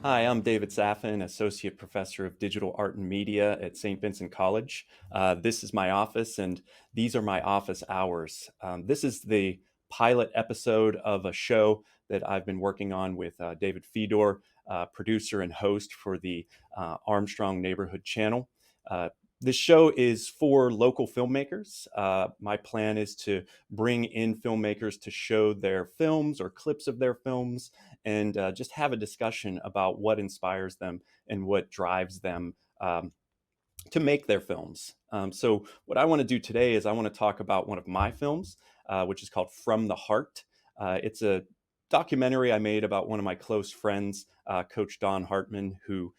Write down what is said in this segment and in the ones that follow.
Hi, I'm David Safin, Associate Professor of Digital Art and Media at St. Vincent College. This is my office, and these are my office hours. This is the pilot episode of a show that I've been working on with David Fedor, producer and host for the Armstrong Neighborhood Channel. Uh, this show is for local filmmakers. My plan is to bring in filmmakers to show their films or clips of their films and just have a discussion about what inspires them and what drives them to make their films. So, what I want to do today is I want to talk about one of my films, which is called From the Heart. It's a documentary I made about one of my close friends, Coach Don Hartman, who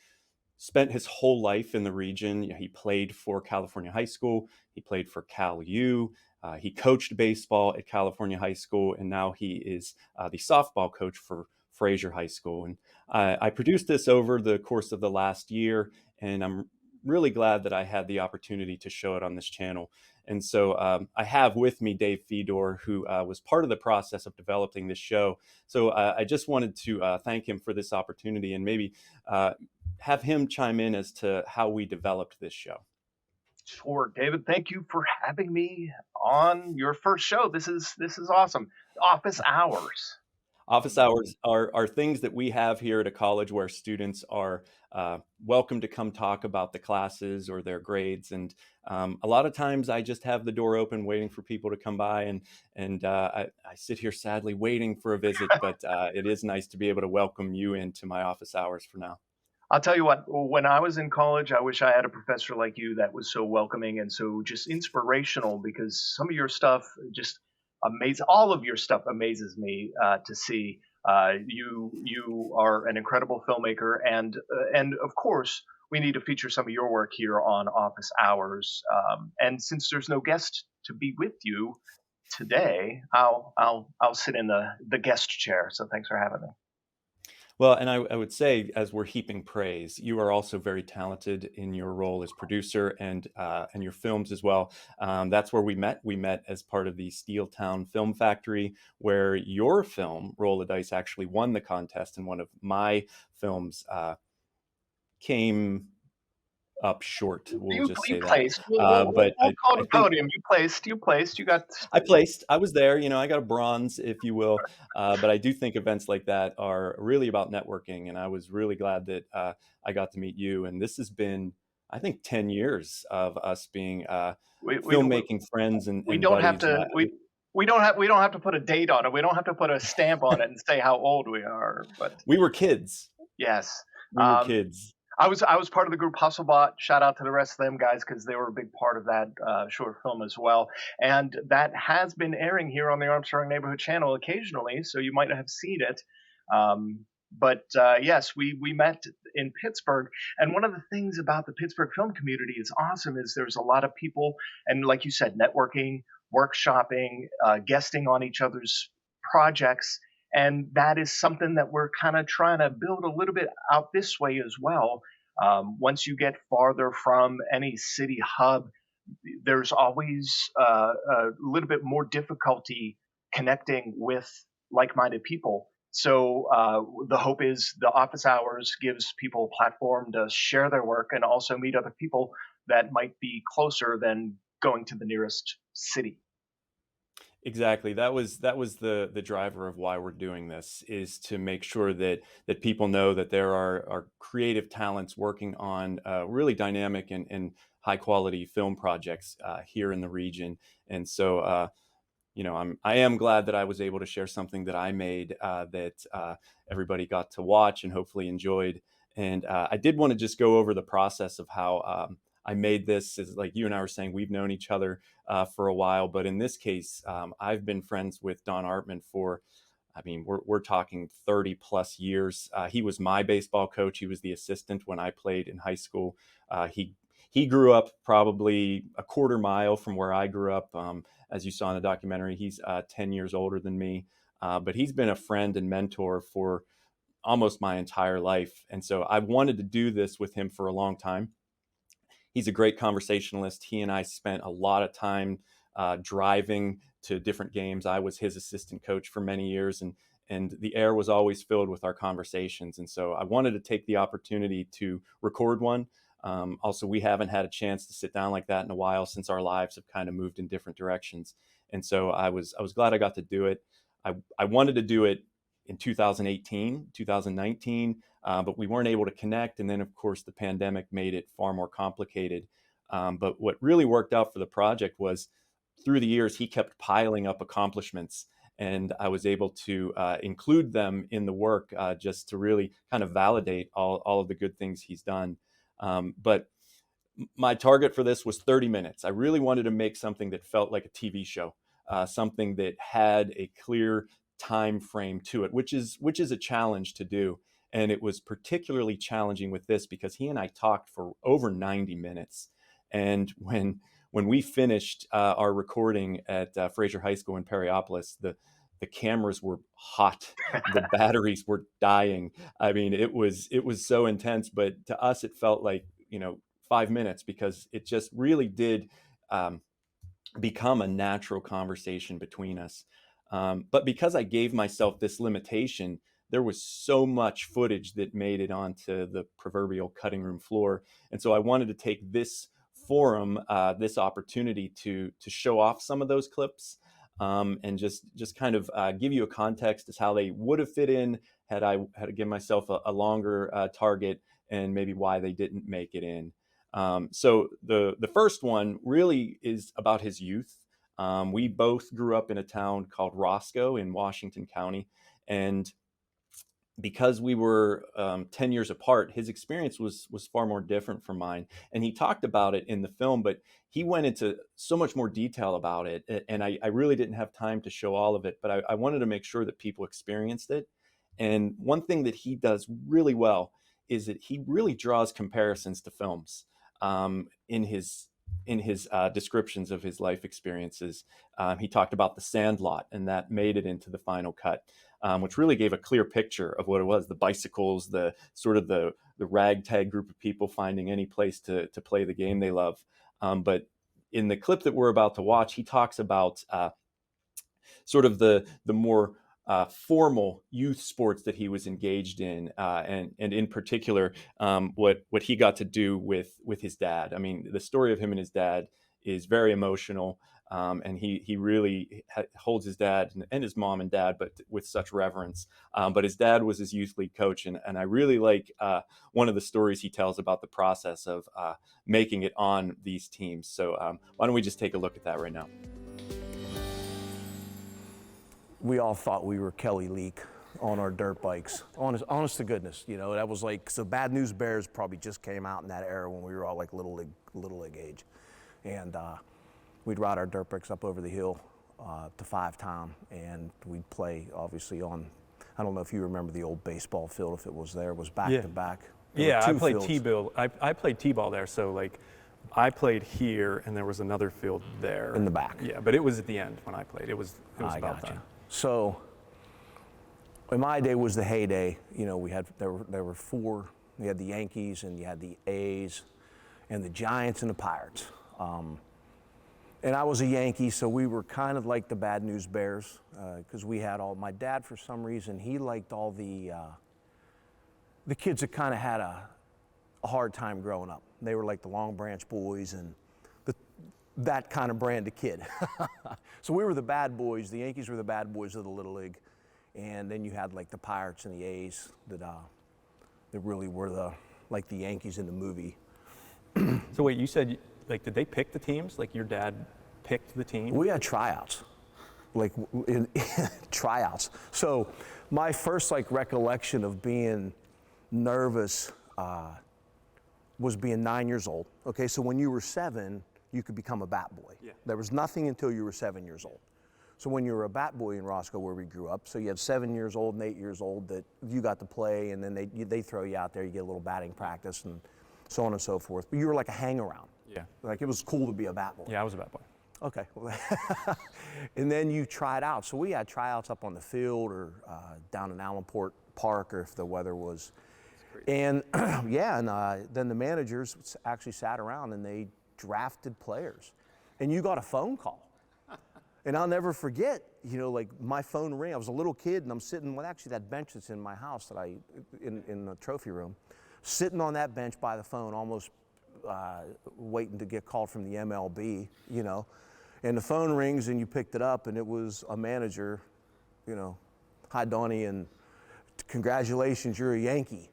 spent his whole life in the region. You know, he played for California High School, he played for Cal U, he coached baseball at California High School, and now he is the softball coach for Fraser High School. And I produced this over the course of the last year, and I'm really glad that I had the opportunity to show it on this channel. And so I have with me Dave Fedor, who was part of the process of developing this show. So I just wanted to thank him for this opportunity and maybe have him chime in as to how we developed this show. Sure, David. Thank you for having me on your first show. This is awesome. Office hours. Office hours are things that we have here at a college where students are welcome to come talk about the classes or their grades. And a lot of times I just have the door open waiting for people to come by. And I sit here sadly waiting for a visit, but it is nice to be able to welcome you into my office hours for now. I'll tell you what. When I was in college, I wish I had a professor like you that was so welcoming and so just inspirational. Because some of your stuff just amazes. All of your stuff amazes me to see. You are an incredible filmmaker, and of course we need to feature some of your work here on Office Hours. And since there's no guest to be with you today, I'll sit in the guest chair. So thanks for having me. Well, and I would say, as we're heaping praise, you are also very talented in your role as producer and your films as well. That's where we met. We met as part of the Steeltown Film Factory, where your film, Roll the Dice, actually won the contest, and one of my films came up short. We'll You just you say that. placed. We'll call it I a think podium. You placed. You placed. You got. I placed. I was there. You know, I got a bronze, if you will. But I do think events like that are really about networking, and I was really glad that I got to meet you. And this has been, I think, 10 years of us being We we we, filmmaking friends we and don't have buddies. And to. We don't have to put a date on it. We don't have to put a stamp on it and say how old we are. But we were kids. yes. We were Um, kids. I was part of the group Hustlebot. Shout out to the rest of them guys because they were a big part of that short film as well. And that has been airing here on the Armstrong Neighborhood Channel occasionally, so you might have seen it. But yes, we met in Pittsburgh, and one of the things about the Pittsburgh film community is awesome is there's a lot of people, and like you said, networking, workshopping, guesting on each other's projects, and that is something that we're kind of trying to build a little bit out this way as well. Once you get farther from any city hub, there's always a little bit more difficulty connecting with like-minded people. So the hope is the office hours gives people a platform to share their work and also meet other people that might be closer than going to the nearest city. Exactly. That was the driver of why we're doing this, is to make sure that people know that there are creative talents working on really dynamic and high quality film projects here in the region. And so you know, I am glad that I was able to share something that I made that everybody got to watch and hopefully enjoyed. And I did want to just go over the process of how I made this. Is like you and I were saying, we've known each other for a while, but in this case, I've been friends with Don Hartman for. I mean, we're talking 30 plus years. He was my baseball coach. He was the assistant when I played in high school. He grew up probably a quarter mile from where I grew up. As you saw in the documentary, he's 10 years older than me, but he's been a friend and mentor for almost my entire life. And so I wanted to do this with him for a long time. He's a great conversationalist. He and I spent a lot of time driving to different games. I was his assistant coach for many years, and the air was always filled with our conversations. And so I wanted to take the opportunity to record one. Also, we haven't had a chance to sit down like that in a while, since our lives have kind of moved in different directions. And so I was glad I got to do it. I wanted to do it in 2018, 2019, but we weren't able to connect. And then, of course, the pandemic made it far more complicated. But what really worked out for the project was, through the years, he kept piling up accomplishments, and I was able to include them in the work, just to really kind of validate all of the good things he's done. But my target for this was 30 minutes. I really wanted to make something that felt like a TV show, something that had a clear time frame to it, which is a challenge to do. And it was particularly challenging with this because he and I talked for over 90 minutes. And when we finished our recording at Fraser High School in Perryopolis, the cameras were hot, the batteries were dying. I mean, it was so intense, but to us it felt like, 5 minutes, because it just really did become a natural conversation between us. But because I gave myself this limitation, there was so much footage that made it onto the proverbial cutting room floor. And so I wanted to take this forum, this opportunity to show off some of those clips, and just kind of give you a context as how they would have fit in had I had to give myself a longer target, and maybe why they didn't make it in. So the first one really is about his youth. We both grew up in a town called Roscoe in Washington County, and because we were 10 years apart, his experience was far more different from mine. And he talked about it in the film, but he went into so much more detail about it. And I really didn't have time to show all of it, but I wanted to make sure that people experienced it. And one thing that he does really well is that he really draws comparisons to films in his descriptions of his life experiences. He talked about The Sandlot, and that made it into the final cut, which really gave a clear picture of what it was: the bicycles, the sort of the ragtag group of people finding any place to play the game they love. But in the clip that we're about to watch, he talks about sort of the more formal youth sports that he was engaged in, and in particular, what he got to do with his dad. I mean, the story of him and his dad is very emotional, and he really holds his dad and his mom and dad, but with such reverence. But his dad was his youth league coach, and I really like one of the stories he tells about the process of making it on these teams. So why don't we just take a look at that right now? We all thought we were Kelly Leak on our dirt bikes. Honest to goodness, that was like, so Bad News Bears probably just came out in that era when we were all like little league age. And we'd ride our dirt bikes up over the hill to Five Town, and we'd play obviously on, I don't know if you remember the old baseball field, if it was there, it was back to back. Yeah, I played T-ball. I played T-ball there, so like I played here, and there was another field there. In the back. Yeah, but it was at the end when I played. It was about done. So, in my day was the heyday. There were four. You had the Yankees, and you had the A's, and the Giants and the Pirates. And I was a Yankee, so we were kind of like the Bad News Bears, because we had all. My dad, for some reason, he liked all the kids that kind of had a hard time growing up. They were like the Long Branch Boys and that kind of brand of kid. So we were the bad boys. The Yankees were the bad boys of the Little League. And then you had like the Pirates and the A's that really were like the Yankees in the movie. So wait, you said, like, did they pick the teams? Like your dad picked the team? We had tryouts, like tryouts. So my first like recollection of being nervous was being 9 years old. Okay, so when you were 7, you could become a bat boy. Yeah. There was nothing until you were 7 years old. So when you were a bat boy in Roscoe, where we grew up, so you had 7 years old and 8 years old that you got to play, and then they throw you out there, you get a little batting practice and so on and so forth. But you were like a hang-around. Yeah. Like it was cool to be a bat boy. Yeah, I was a bat boy. Okay. And then you tried out. So we had tryouts up on the field or down in Allenport Park, or if the weather was. And then the managers actually sat around and they drafted players. And you got a phone call. And I'll never forget, like my phone rang. I was a little kid and I'm sitting with actually that bench that's in my house that in the trophy room, sitting on that bench by the phone, almost waiting to get called from the MLB, and the phone rings and you picked it up and it was a manager, hi Donnie, and congratulations, you're a Yankee.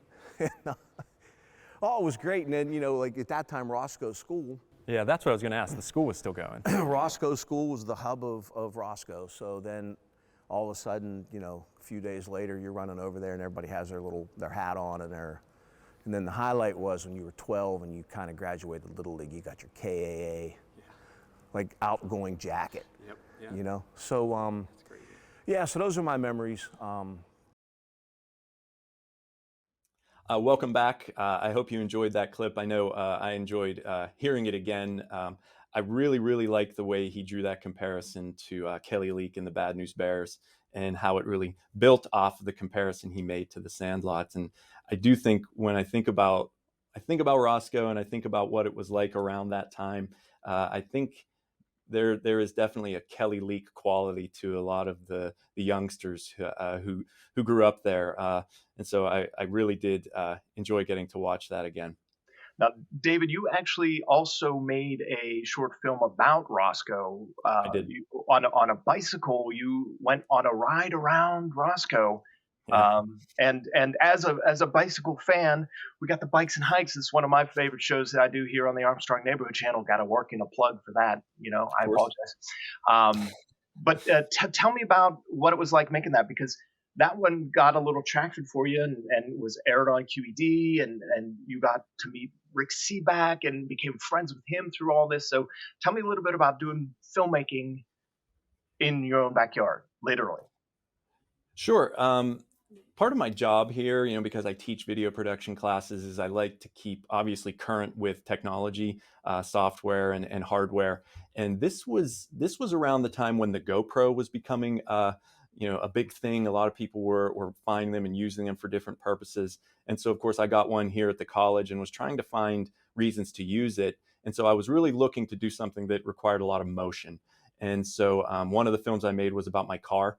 Oh, it was great. And then, like at that time, Roscoe School. Yeah, that's what I was going to ask. The school was still going. Roscoe School was the hub of Roscoe. So then all of a sudden, a few days later, you're running over there and everybody has their hat on and then the highlight was when you were 12 and you kind of graduated Little League, you got your KAA, like outgoing jacket. Yep. Yeah. So, That's crazy. yeah, so those are my memories. Welcome back. I hope you enjoyed that clip. I know I enjoyed hearing it again. I really, really like the way he drew that comparison to Kelly Leak and the Bad News Bears and how it really built off of the comparison he made to the Sandlots. And I do think when I think about Roscoe and I think about what it was like around that time, I think there is definitely a Kelly Leak quality to a lot of the youngsters who grew up there, and so I really did enjoy getting to watch that again. Now, David, you actually also made a short film about Roscoe. I did. On a bicycle, you went on a ride around Roscoe. Yeah. And as a bicycle fan, we got the Bikes and Hikes. It's one of my favorite shows that I do here on the Armstrong Neighborhood Channel. Got to work in a plug for that. I apologize. But tell me about what it was like making that, because that one got a little traction for you and was aired on QED, and you got to meet Rick Seaback and became friends with him through all this. So tell me a little bit about doing filmmaking in your own backyard, literally. Sure. Part of my job here, because I teach video production classes, is I like to keep obviously current with technology, software and hardware. And this was around the time when the GoPro was becoming a big thing. A lot of people were finding them and using them for different purposes. And so, of course, I got one here at the college and was trying to find reasons to use it. And so I was really looking to do something that required a lot of motion. And so one of the films I made was about my car,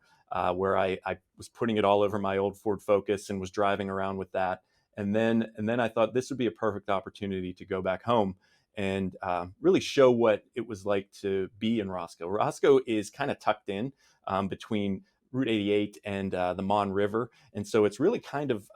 where I was putting it all over my old Ford Focus and was driving around with that. And then I thought this would be a perfect opportunity to go back home and really show what it was like to be in Roscoe. Roscoe is kind of tucked in between Route 88 and the Mon River. And so it's really kind of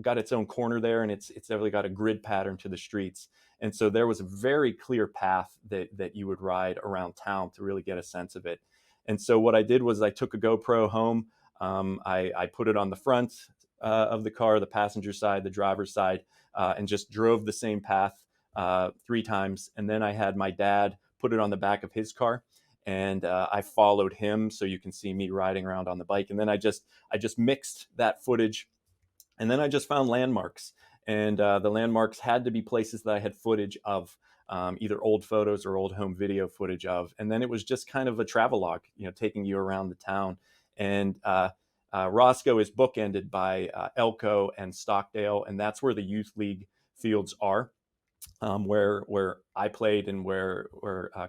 got its own corner there, and it's definitely got a grid pattern to the streets. And so there was a very clear path that you would ride around town to really get a sense of it. And so what I did was I took a GoPro home. I put it on the front of the car, the passenger side, the driver's side, and just drove the same path 3 times. And then I had my dad put it on the back of his car, and I followed him, so you can see me riding around on the bike. And then I just mixed that footage, and then I just found landmarks. And the landmarks had to be places that I had footage of, either old photos or old home video footage of. And then it was just kind of a travelogue, taking you around the town. And Roscoe is bookended by Elko and Stockdale, and that's where the youth league fields are, where I played and where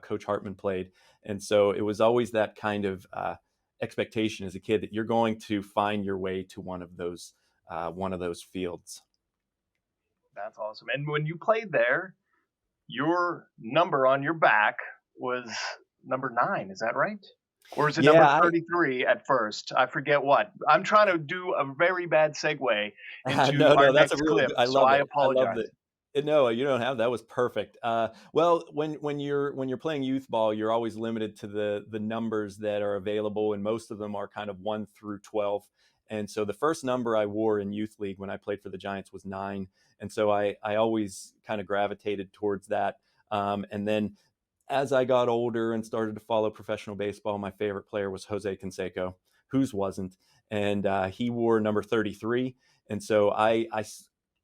Coach Hartman played. And so it was always that kind of expectation as a kid that you're going to find your way to one of those fields. That's awesome. And when you played there, your number on your back was number 9. Is that right? Or is it number 33 at first? I forget what. I'm trying to do a very bad segue into our that's next a really clip, good, I so love I it. I love apologize. it. No, you don't have, that was perfect. Well, when you're playing youth ball, you're always limited to the numbers that are available, and most of them are kind of 1 through 12. And so the first number I wore in youth league when I played for the Giants was 9. And so I always kind of gravitated towards that. And then as I got older and started to follow professional baseball, my favorite player was Jose Canseco, whose wasn't. And he wore number 33. And so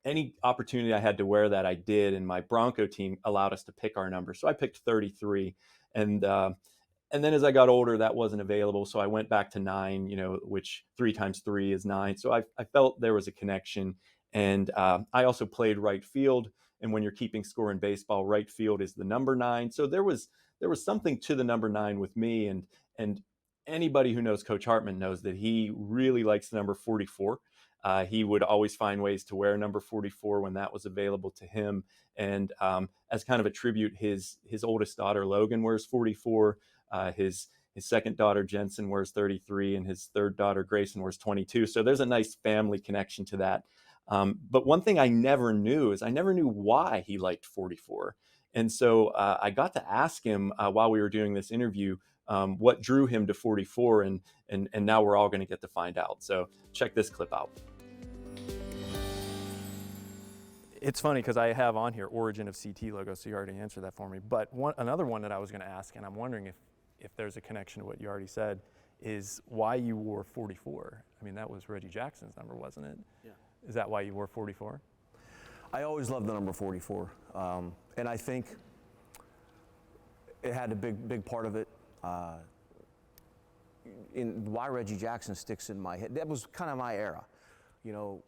any opportunity I had to wear that, I did. And my Bronco team allowed us to pick our number. So I picked 33. And then as I got older, that wasn't available. So I went back to 9, which 3 times 3 is 9. So I felt there was a connection. And I also played right field. And when you're keeping score in baseball, right field is the number 9. So there was something to the number 9 with me. And anybody who knows Coach Hartman knows that he really likes the number 44. He would always find ways to wear number 44 when that was available to him. And as kind of a tribute, his oldest daughter, Logan, wears 44. His second daughter, Jensen, wears 33, and his third daughter, Grayson, wears 22. So there's a nice family connection to that. But one thing I never knew is I never knew why he liked 44. And so I got to ask him while we were doing this interview what drew him to 44, and now we're all going to get to find out. So check this clip out. It's funny because I have on here origin of CT logo, so you already answered that for me. But another one that I was going to ask, and I'm wondering if there's a connection to what you already said, is why you wore 44. I mean, that was Reggie Jackson's number, wasn't it? Yeah. Is that why you wore 44? I always loved the number 44, and I think it had a big part of it. In why Reggie Jackson sticks in my head. That was kind of my era, you know.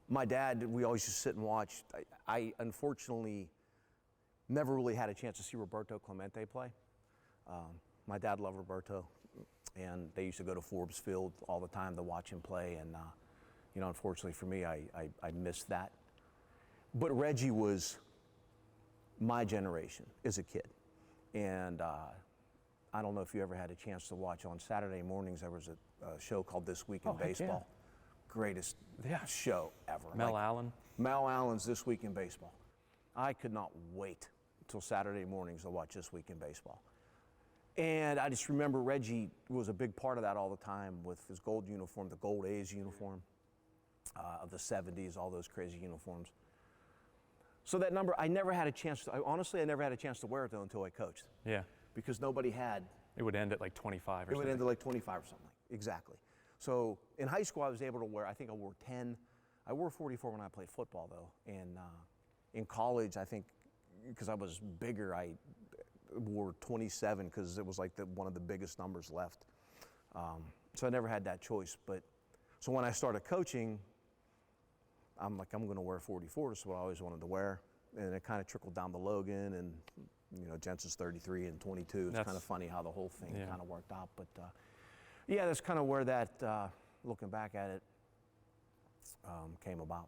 My dad, we always just sit and watch. I unfortunately never really had a chance to see Roberto Clemente play. My dad loved Roberto, and they used to go to Forbes Field all the time to watch him play. And you know, unfortunately for me, I missed that. But Reggie was my generation as a kid, and I don't know if you ever had a chance to watch on Saturday mornings. There was a show called This Week in Baseball. Yeah. Greatest show ever. Mel Allen. Mel Allen's This Week in Baseball. I could not wait until Saturday mornings to watch This Week in Baseball. And I just remember Reggie was a big part of that all the time with his gold uniform, the gold A's uniform of the 70s, all those crazy uniforms. So that number, I never had a chance to, honestly, I never had a chance to wear it though until I coached. Yeah. Because nobody had. It would end at like 25 or something. It would end at like 25 or something, exactly. So in high school, I was able to wear, I think I wore 10. I wore 44 when I played football, though. And in college, I think, because I was bigger, I wore 27 because it was like one of the biggest numbers left. So I never had that choice. But so when I started coaching, I'm like, I'm going to wear 44. That's what I always wanted to wear. And it kind of trickled down to Logan, and you know, Jensen's 33 and 22. It's kind of funny how the whole thing kind of worked out. But yeah, that's kind of where that, looking back at it, came about.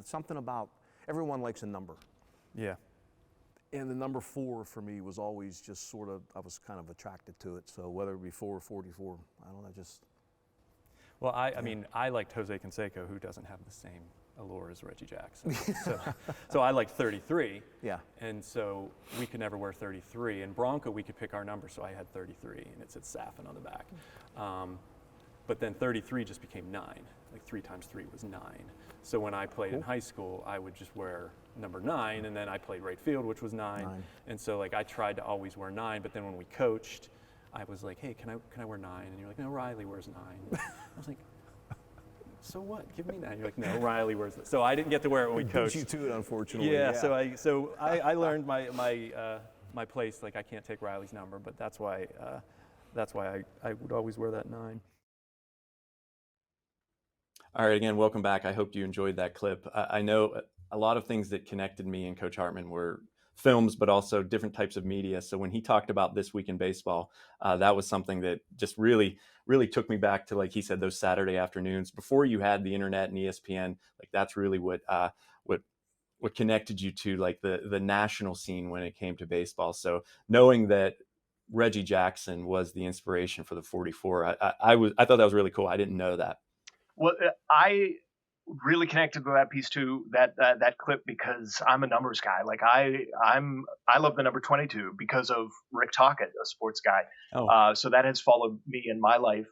Something about, everyone likes a number. Yeah. And the number 4 for me was always just sort of, I was kind of attracted to it. So whether it be 4 or 44, I don't know, just. Well, I mean, I liked Jose Canseco, who doesn't have the same allure as Reggie Jackson. So I liked 33. Yeah. And so we could never wear 33. In Bronco, we could pick our number, so I had 33, and it said Safin on the back. But then 33 just became 9. Like 3 times 3 was 9. So when I played in high school, I would just wear number 9, and then I played right field, which was 9. And so like I tried to always wear 9, but then when we coached, I was like, hey, can I wear 9? And you're like, no, Riley wears 9. I was like, so what? Give me 9. You're like, no, Riley wears it. So I didn't get to wear it when we coached. Beat you to it, unfortunately. Yeah. So I learned my place. Like I can't take Riley's number, but that's why I would always wear that 9. All right, again, welcome back. I hope you enjoyed that clip. I know a lot of things that connected me and Coach Hartman were films, but also different types of media. So when he talked about This Week in Baseball, that was something that just really took me back to, like he said, those Saturday afternoons before you had the internet and ESPN. Like that's really what connected you to like the national scene when it came to baseball. So knowing that Reggie Jackson was the inspiration for the 44, I thought that was really cool. I didn't know that. Well, I really connected to that piece too, that clip, because I'm a numbers guy. Like I love the number 22 because of Rick Tocchet, a sports guy. Oh. So that has followed me in my life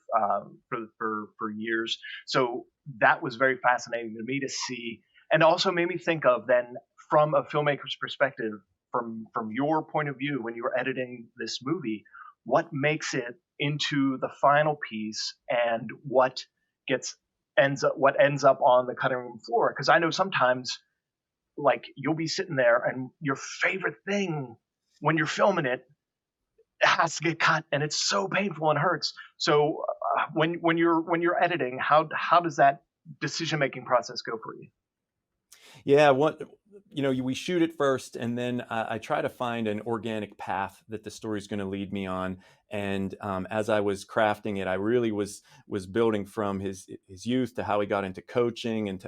for years. So that was very fascinating to me to see, and also made me think of then from a filmmaker's perspective, from your point of view when you were editing this movie, what makes it into the final piece and what ends up on the cutting room floor. Because I know sometimes, like, you'll be sitting there and your favorite thing when you're filming it has to get cut, and it's so painful and hurts. So when you're editing, how does that decision making process go for you? Yeah, we shoot it first, and then I try to find an organic path that the story's going to lead me on. And as I was crafting it, I really was building from his youth to how he got into coaching, and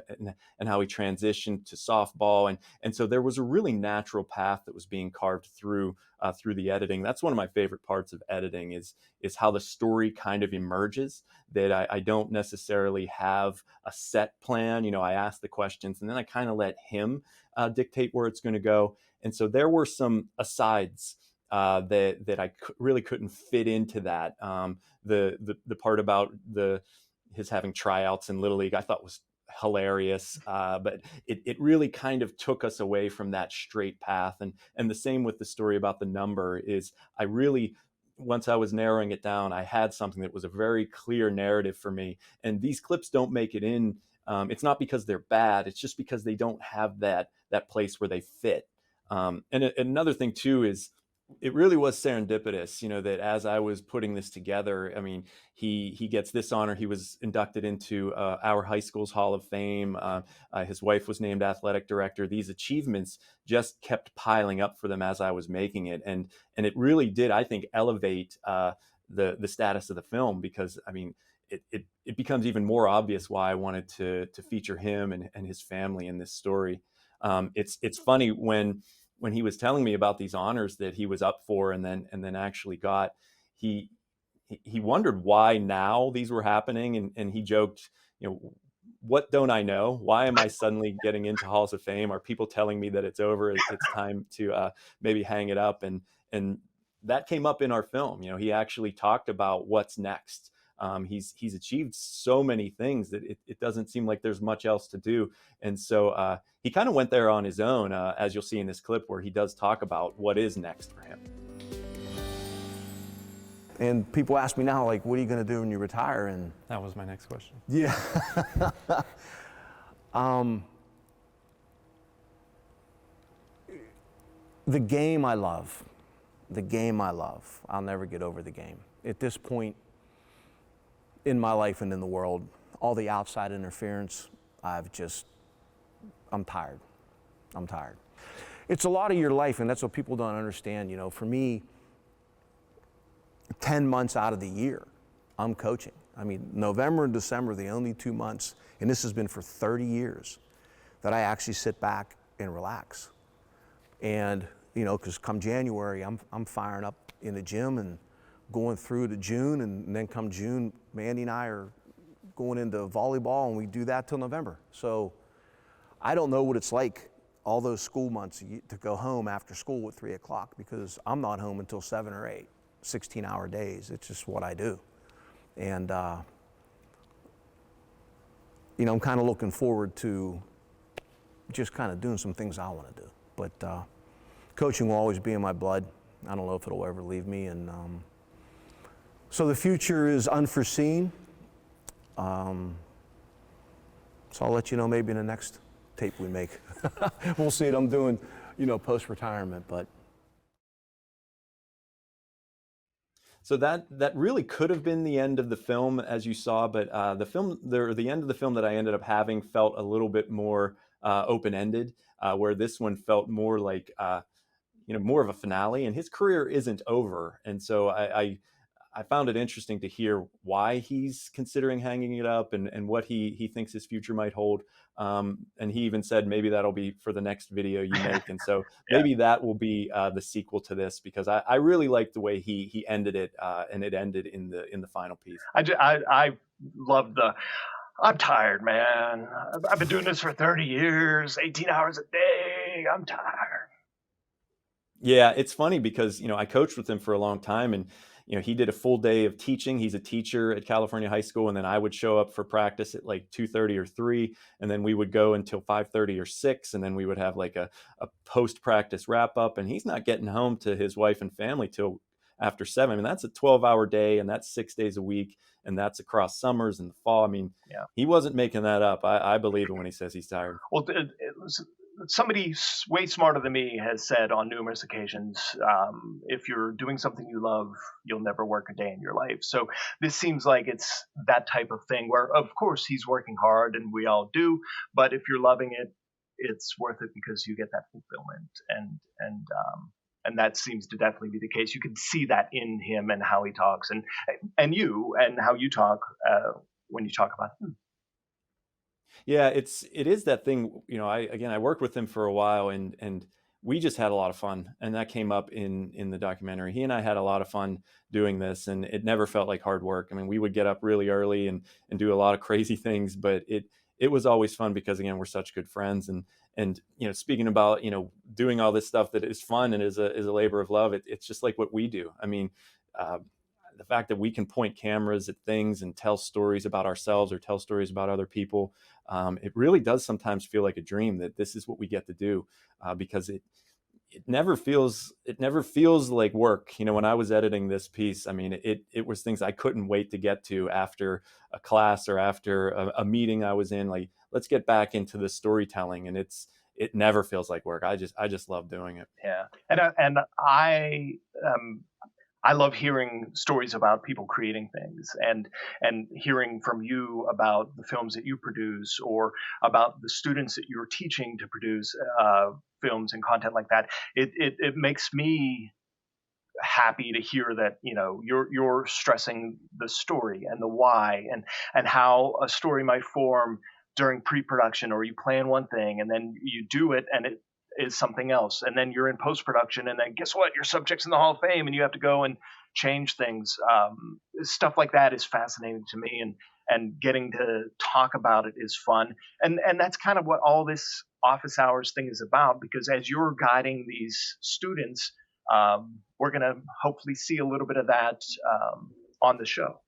how he transitioned to softball, and so there was a really natural path that was being carved through the editing. That's one of my favorite parts of editing is how the story kind of emerges. That I don't necessarily have a set plan. I ask the questions, and then I kind of let him dictate where it's going to go. And so there were some asides that I really couldn't fit into that. The part about his having tryouts in Little League I thought was hilarious, but it really kind of took us away from that straight path. And the same with the story about the number is I really, once I was narrowing it down, I had something that was a very clear narrative for me. And these clips don't make it in. It's not because they're bad. It's just because they don't have that place where they fit. And another thing too is it really was serendipitous, that as I was putting this together, I mean, he gets this honor. He was inducted into our high school's Hall of Fame. His wife was named athletic director. These achievements just kept piling up for them as I was making it, and it really did, I think, elevate the status of the film, because I mean, it becomes even more obvious why I wanted to feature him and his family in this story. It's funny when he was telling me about these honors that he was up for and then actually got, he wondered why now these were happening, and he joked, what don't I know? Why am I suddenly getting into halls of fame? Are people telling me that it's over? It's time to maybe hang it up? And that came up in our film. He actually talked about what's next. He's achieved so many things that it doesn't seem like there's much else to do. And so he kind of went there on his own, as you'll see in this clip where he does talk about what is next for him. And people ask me now, like, what are you going to do when you retire? And That was my next question. yeah. The game I love. I'll never get over the game. At this point in my life and in the world, all the outside interference, I'm tired. It's a lot of your life, and that's what people don't understand. For me, 10 months out of the year, I'm coaching. I mean, November and December are the only 2 months, and this has been for 30 years, that I actually sit back and relax. And, because come January, I'm firing up in the gym and going through to June, and then come June, Mandy and I are going into volleyball, and we do that till November. So I don't know what it's like all those school months to go home after school at 3 o'clock, because I'm not home until 7 or 8, 16-hour days. It's just what I do. And, I'm kind of looking forward to just kind of doing some things I want to do. But coaching will always be in my blood. I don't know if it'll ever leave me. And so the future is unforeseen. So I'll let you know maybe in the next tape we make. We'll see what I'm doing, post-retirement, but. So that really could have been the end of the film, as you saw, but the end of the film that I ended up having felt a little bit more open-ended, where this one felt more like more of a finale, and his career isn't over. And so I found it interesting to hear why he's considering hanging it up, and what he thinks his future might hold. And he even said maybe that'll be for the next video you make. And so maybe that will be the sequel to this, because I really liked the way he ended it, and it ended in the final piece. I love I'm tired, man. I've been doing this for 30 years, 18 hours a day. I'm tired. Yeah, it's funny because, I coached with him for a long time, and, he did a full day of teaching. He's a teacher at California High School. And then I would show up for practice at like 2:30 or 3. And then we would go until 5:30 or 6. And then we would have like a post-practice wrap up. And he's not getting home to his wife and family till after 7. I mean, that's a 12-hour day, and that's 6 days a week. And that's across summers and the fall. I mean, He wasn't making that up. I believe it when he says he's tired. Well, somebody way smarter than me has said on numerous occasions, if you're doing something you love, you'll never work a day in your life. So this seems like it's that type of thing where, of course, he's working hard, and we all do. But if you're loving it, it's worth it because you get that fulfillment, and that seems to definitely be the case. You can see that in him and how he talks, and how you talk when you talk about him. Yeah, it is that thing. I worked with him for a while, and we just had a lot of fun, and that came up in the documentary. He and I had a lot of fun doing this, and it never felt like hard work. I mean, we would get up really early and do a lot of crazy things, but it was always fun because, again, we're such good friends. And speaking about doing all this stuff that is fun and is a labor of love, it's just like what we do. I mean, uh, the fact that we can point cameras at things and tell stories about ourselves or tell stories about other people, it really does sometimes feel like a dream that this is what we get to do, because it never feels like work. When I was editing this piece, I mean, it was things I couldn't wait to get to after a class or after a meeting I was in. Like, let's get back into the storytelling, and it never feels like work. I just love doing it. Yeah, and I love hearing stories about people creating things, and hearing from you about the films that you produce, or about the students that you're teaching to produce films and content like that. It makes me happy to hear that you're stressing the story and the why, and how a story might form during pre-production, or you plan one thing and then you do it and it is something else, and then you're in post-production, and then guess what, your subject's in the Hall of Fame and you have to go and change things. Stuff like that is fascinating to me, and getting to talk about it is fun, and that's kind of what all this office hours thing is about, because as you're guiding these students, we're going to hopefully see a little bit of that on the show.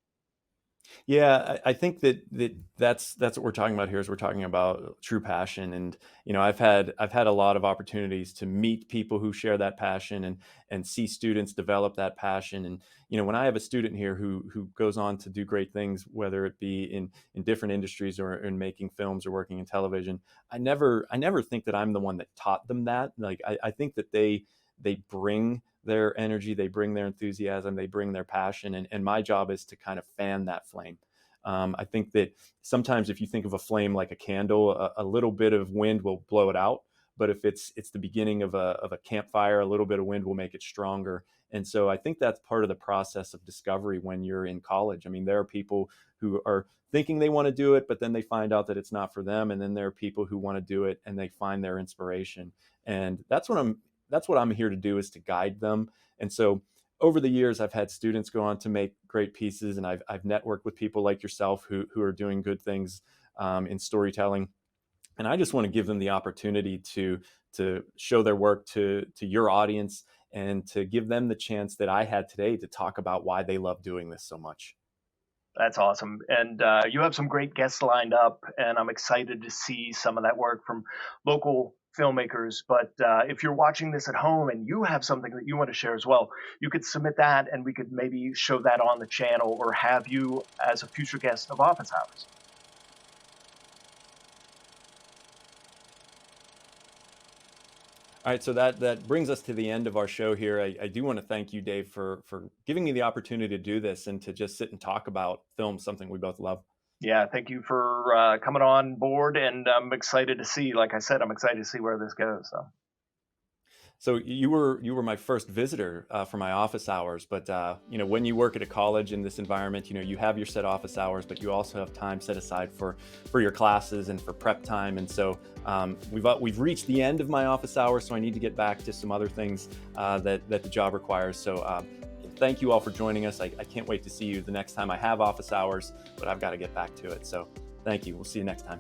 Yeah, I think that's what we're talking about here. Is we're talking about true passion, and I've had a lot of opportunities to meet people who share that passion, and see students develop that passion. And when I have a student here who goes on to do great things, whether it be in different industries or in making films or working in television, I never think that I'm the one that taught them that. Like, I think that they bring their energy, they bring their enthusiasm, they bring their passion, and my job is to kind of fan that flame. I think that sometimes if you think of a flame like a candle, a little bit of wind will blow it out, but if it's the beginning of a campfire, a little bit of wind will make it stronger. And so I think that's part of the process of discovery when you're in college. I mean, there are people who are thinking they want to do it, but then they find out that it's not for them, and then there are people who want to do it and they find their inspiration. And that's what I'm here to do, is to guide them. And so over the years, I've had students go on to make great pieces, and I've networked with people like yourself who are doing good things in storytelling. And I just want to give them the opportunity to show their work to your audience, and to give them the chance that I had today to talk about why they love doing this so much. That's awesome. And you have some great guests lined up, and I'm excited to see some of that work from local filmmakers. But if you're watching this at home and you have something that you want to share as well, you could submit that, and we could maybe show that on the channel, or have you as a future guest of Office Hours. All right, so that brings us to the end of our show here. I do want to thank you, Dave, for giving me the opportunity to do this and to just sit and talk about film, something we both love. Yeah, thank you for coming on board, and I'm excited to see, like I said, I'm excited to see where this goes. So you were my first visitor for my office hours, but when you work at a college in this environment, you have your set office hours, but you also have time set aside for your classes and for prep time. And so we've reached the end of my office hours, so I need to get back to some other things that the job requires. So thank you all for joining us. I can't wait to see you the next time I have office hours, but I've got to get back to it. So thank you. We'll see you next time.